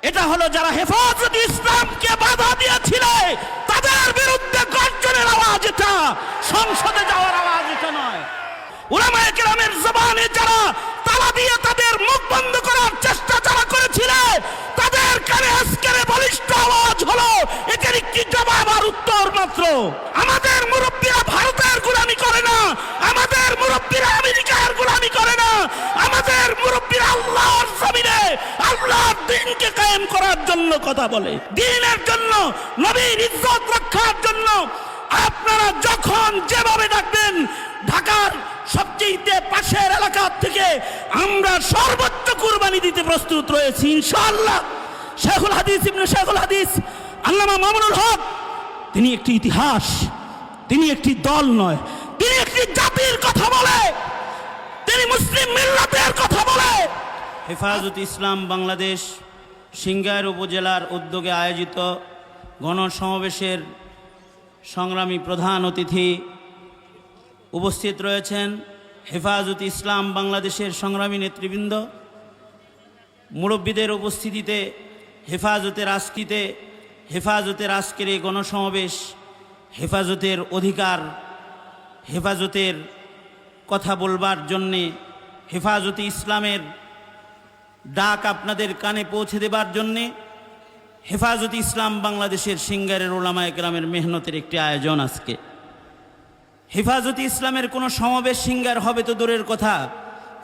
এটা হলো যারা হেফাজতে ইসলামকে বাধা দিয়েছিল তাদের বিরুদ্ধে গর্জনের আওয়াজ, এটা সংসদে যাওয়ার আওয়াজ, এটা নয়। উলামায়ে কেরামের জবানে যারা তালা দিয়ে তাদের মুখ বন্ধ করার চেষ্টা যারা করেছিল তাদের কানে আজকের বলিষ্ঠ আওয়াজ হলো এটার কি জবাব আর উত্তর মাত্র। আমাদের মুরব্বীরা ভারতের গোলামি করে না, আমাদের মুরব্বীরা আমেরিকার গোলামি করে না, আমাদের মুরব্বীরা আল্লাহর জমিনে আল্লাহর দ্বীনকে কায়েম করার জন্য কথা বলে, দ্বীনের জন্য, নবীর ইজ্জত রক্ষার জন্য। আপনারা যখন যেভাবে ডাকবেন, ঢাকার সবচেয়ে পাশের এলাকা থেকে আমরা সর্বোচ্চ কুরবানি দিতে প্রস্তুত রয়েছি ইনশাআল্লাহ। শেখুল হাদিস ইবনে শেখুল হাদিস আল্লামা মামুনুল হক তিনি একটি ইতিহাস, তিনি একটি দল নয়, তিনি একটি জাতির কথা বলে, তিনি মুসলিম মিল্লাতের কথা বলে। হেফাজতে ইসলাম বাংলাদেশ সিংগাইর উপজেলার উদ্যোগে আয়োজিত গণসমাবেশের সংগ্রামী প্রধান অতিথি উপস্থিত রয়েছেন হেফাজতে ইসলাম বাংলাদেশের সংগ্রামী নেতৃবৃন্দ। মুরব্বীদের উপস্থিতিতে হেফাজতের আজকের এই গণসমাবেশ হেফাজতের অধিকার, হেফাজতের কথা বলবার জন্যে, হেফাজতে ইসলামের ডাক আপনাদের কানে পৌঁছে দেবার জন্যে হেফাজতে ইসলাম বাংলাদেশের সিংগারের ওলামায়ে কেরামের মেহনতের একটি আয়োজন। আজকে হেফাজতে ইসলামের কোনো সমাবেশ সিংগার হবে তো দূরের কথা,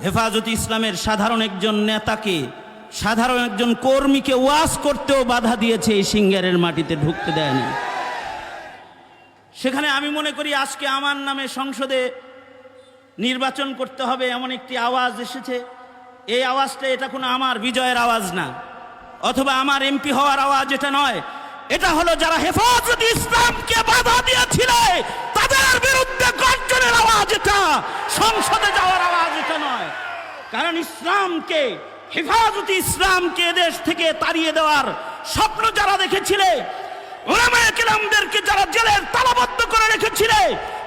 হেফাজতে ইসলামের সাধারণ একজন নেতাকে, সাধারণ একজন কর্মীকে ওয়াজ করতেও বাধা দিয়েছে, এই সিংগারের মাটিতে ঢুকতে দেয়নি। সেখানে আমি মনে করি আজকে আমার নামে সংসদে নির্বাচন করতে হবে এমন একটি আওয়াজ এসেছে। এই আওয়াজটা এটা কোনো আমার বিজয়ের আওয়াজ না, অথবা আমার এমপি হওয়ার আওয়াজ এটা নয়। এটা হলো যারা হেফাজতে ইসলামকে বাধা দিয়েছিল তাদের বিরুদ্ধে গর্জনের আওয়াজ, এটা সংসদে যাওয়ার আওয়াজ, এটা নয়। কারণ ইসলামকে, হেফাজতে ইসলামকে দেশ থেকে তাড়িয়ে দেওয়ার স্বপ্ন যারা দেখেছিল, উলামায়ে কেরামদেরকে যারা জেলের তালাবদ্ধ করে রেখেছিল,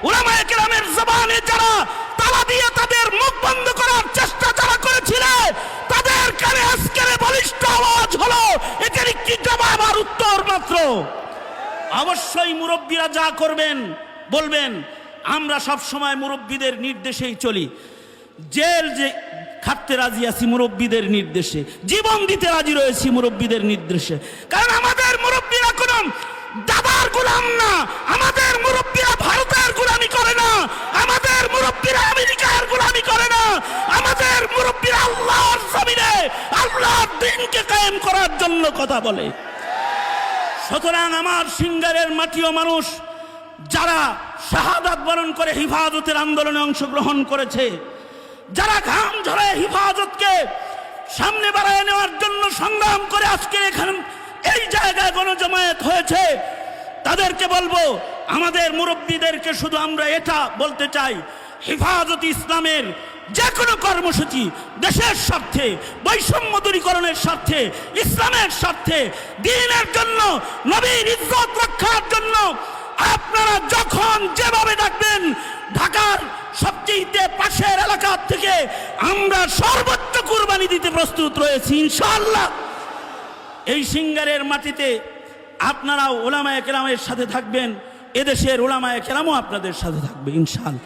উলামায়ে কেরামের জবানে যারা তালা দিয়ে তাদের মুখ বন্ধ করার চেষ্টা যারা করেছিল, তাদের কানে আজকের বলিষ্ঠ আওয়াজ হলো এটার কি জবাব আর উত্তর মাত্র। অবশ্যই মুরব্বীরা যা করবেন বলবেন, আমরা সব সময় মুরব্বীদের নির্দেশেই চলি। জেল যে খাটতে রাজি আছি মুরব্বীদের নির্দেশে, জীবন দিতে রাজি রয়েছি মুরব্বীদের নির্দেশে। কারণ আমাদের মুরব্বীরা কোনো দাদার গোলাম না, আমাদের মুরব্বীরা ভারতের গোলামি করে না, আমাদের মুরব্বীরা আমেরিকার গোলামি করে না, আমাদের মুরব্বীরা আল্লাহর জমিনে আল্লাহর দ্বীনকে কায়েম করার জন্য কথা বলে। সুতরাং আমার সিংগারের মাটিও মানুষ যারা শাহাদাত বরণ করে হিফাজতের আন্দোলনে অংশগ্রহণ করেছে, যারা ঘাম ঝরে হিফাজতকে সামনে বাড়ায় নেওয়ার জন্য সংগ্রাম করে আজকে এখানে এই জায়গায় গণজমায়েত হয়েছে, তাদেরকে বলবো, আমাদের মুরব্বীদেরকে শুধু আমরা এটা বলতে চাই, হেফাজতে ইসলামের যে কোনো কর্মসূচি দেশের স্বার্থে, বৈষম্য দূরীকরণের স্বার্থে, ইসলামের স্বার্থে, দ্বীনের জন্য, নবীর ইজ্জত রক্ষার জন্য আপনারা যখন যেভাবে ডাকবেন, ঢাকার সবচেয়ে পাশের এলাকা থেকে আমরা সর্বোচ্চ কুরবানি দিতে প্রস্তুত রয়েছি ইনশাআল্লাহ। এই সিংগারের মাটিতে আপনারাও উলামায়ে কেরামের সাথে থাকবেন, এদেশের উলামায়ে কেরামও আপনাদের সাথে থাকবে ইনশাআল্লাহ।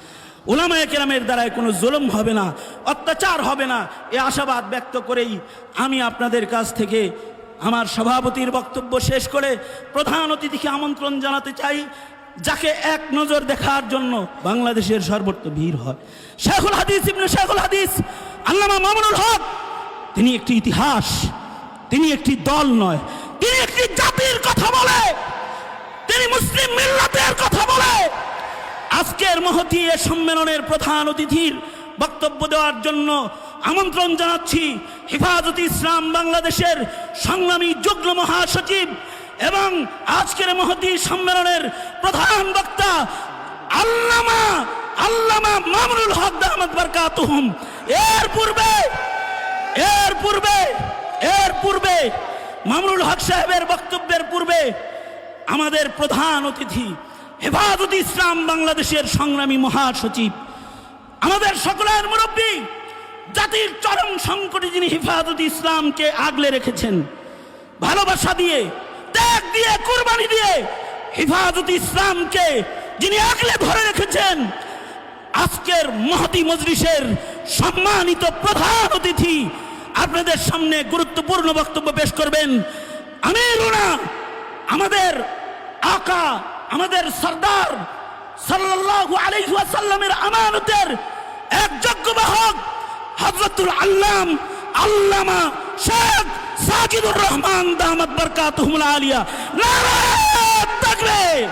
উলামায়ে কেরামের দ্বারায় কোনো জুলুম হবে না, অত্যাচার হবে না, এ আশাবাদ ব্যক্ত করেই আমি আপনাদের কাছ থেকে আমার সভাপতির বক্তব্য শেষ করে প্রধান অতিথিকে আমন্ত্রণ জানাতে চাই, যাকে এক নজর দেখার জন্য বাংলাদেশের সর্বত্র ভিড় হয়। শেখুল হাদিস ইবনে শেখুল হাদিস আল্লামা মামুনুল হক তিনি একটি ইতিহাস, তিনি একটি দল নয়, তিনি একটি জাতির কথা বলে, তিনি মুসলিম মিল্লাতের কথা বলে। আজকের মহতী এ সম্মেলনের প্রধান অতিথির বক্তব্য দেওয়ার জন্য আমন্ত্রণ জানাচ্ছি হেফাজতে ইসলাম বাংলাদেশের সংগ্রামী যুগ্ম মহাসচিব এবং আজকের মহতী সম্মেলনের প্রধান বক্তা আল্লামা মামুনুল হক দামাত বারকাতুহুম। এর পূর্বে মামুনুল হক সাহেবের বক্তব্যের পূর্বে আমাদের প্রধান অতিথি হেফাজতে ইসলাম বাংলাদেশের সংগ্রামী মহাসচিব, আমাদের সকলের মুরব্বী, জাতির চরম সংকটে যিনি হেফাজতে ইসলামকে আগলে রেখেছেন, ভালোবাসা দিয়ে, ত্যাগ দিয়ে, কুরবানি দিয়ে হেফাজত ইসলামকে যিনি আগলে ধরে রেখেছেন, আজকের মহতি মজলিসের সম্মানিত প্রধান অতিথি আপনাদের সামনে গুরুত্বপূর্ণ বক্তব্য পেশ করবেন। আমিরুনা, আমাদের আকা, আমাদের সরদার সাল্লাল্লাহু আলাইহি ওয়াসাল্লামের আমানতের এক যোগ্য বাহক হযরতুল আল্লাম আল্লামা শেখ সাজিদুর রহমান দামাত বরকাতুহুল আলিয়া। নারে তাকবীর।